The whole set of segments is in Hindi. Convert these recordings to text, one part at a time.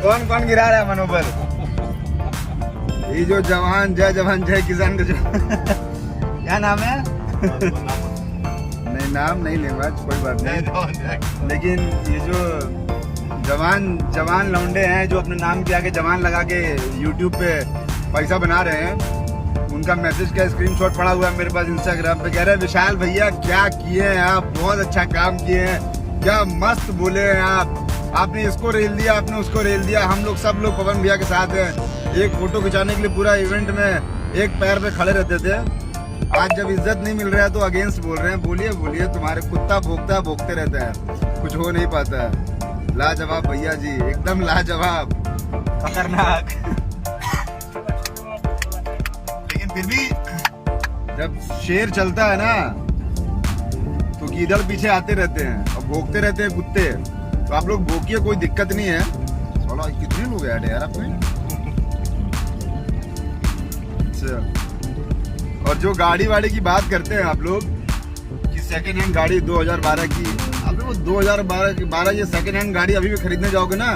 कौन कौन गिरा रहा है मनोबल? ये जो जवान जय किसान का जो क्या नाम है? नहीं नाम नहीं लेंगे, कोई बात नहीं। लेकिन ये जो जवान लौंडे हैं जो अपने नाम के आगे जवान लगा के YouTube पे पैसा बना रहे हैं, उनका मैसेज का स्क्रीनशॉट पड़ा हुआ है मेरे पास इंस्टाग्राम पे। कह रहे हैं विशाल भैया क्या किए हैं आप, बहुत अच्छा काम किए हैं, क्या मस्त बोले हैं आप, आपने इसको रेल दिया, आपने उसको रेल दिया। हम लोग सब लोग पवन भैया के साथ हैं। एक फोटो खिंचाने के लिए पूरा इवेंट में एक पैर पे खड़े रहते थे। आज जब इज्जत नहीं मिल रहा है तो अगेंस्ट बोल रहे हैं। बोलिए बोलिए, तुम्हारे कुत्ता भोंकते रहता है, कुछ हो नहीं पाता है। लाजवाब भैया जी, एकदम लाजवाब, खतरनाक। लेकिन फिर भी जब शेर चलता है ना तो गीदड़ पीछे आते रहते हैं और भोंकते रहते हैं कुत्ते। तो आप लोग भोंकिए, कोई दिक्कत नहीं है। चलो कितने लोग ऐड है यार आपने। अच्छा, और जो गाड़ी वाड़ी की बात करते हैं आप लोग कि सेकेंड हैंड गाड़ी 2012 की, अभी वो 2012 ये सेकेंड हैंड गाड़ी अभी भी खरीदने जाओगे ना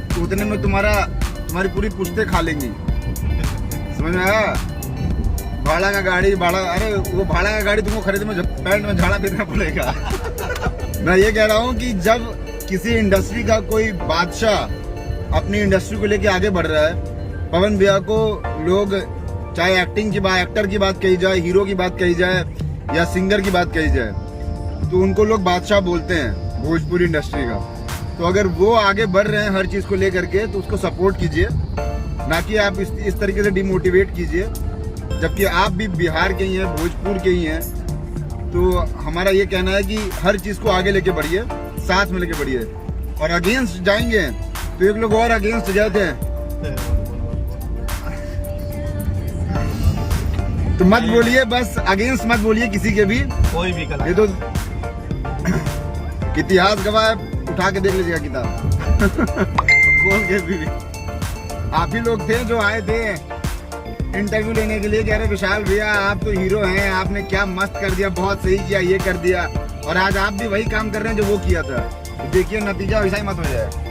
तो उतने में तुम्हारी पूरी पुश्ते खा लेंगी। समझ में आया? भाड़ा का गाड़ी, अरे वो भाड़ा का गाड़ी तुमको खरीदने में पैंट में झाड़ा देना पड़ेगा। मैं ये कह रहा हूँ कि जब किसी इंडस्ट्री का कोई बादशाह अपनी इंडस्ट्री को लेके आगे बढ़ रहा है, पवन भैया को लोग चाहे एक्टर की बात कही जाए, हीरो की बात कही जाए या सिंगर की बात कही जाए, तो उनको लोग बादशाह बोलते हैं भोजपुरी इंडस्ट्री का। तो अगर वो आगे बढ़ रहे हैं हर चीज को लेकर के तो उसको सपोर्ट कीजिए, ना कि आप इस तरीके से डिमोटिवेट कीजिए। जबकि आप भी बिहार के ही हैं, भोजपुर के ही हैं, तो हमारा ये कहना है कि हर चीज को आगे लेके बढ़िए, साथ में लेके बढ़िए। और अगेंस्ट जाएंगे तो एक लोग और अगेंस्ट जाते हैं, तो मत बोलिए, बस अगेंस्ट मत बोलिए किसी के भी, कोई भी कला। ये तो इतिहास गवाह है, उठा के देख लीजिएगा किताब खोल के भी। आप ही लोग थे जो आए थे इंटरव्यू लेने के लिए, कह रहे विशाल भैया आप तो हीरो हैं, आपने क्या मस्त कर दिया, बहुत सही किया, ये कर दिया। और आज आप भी वही काम कर रहे हैं जो वो किया था। देखिए नतीजा वैसा ही मत हो जाए।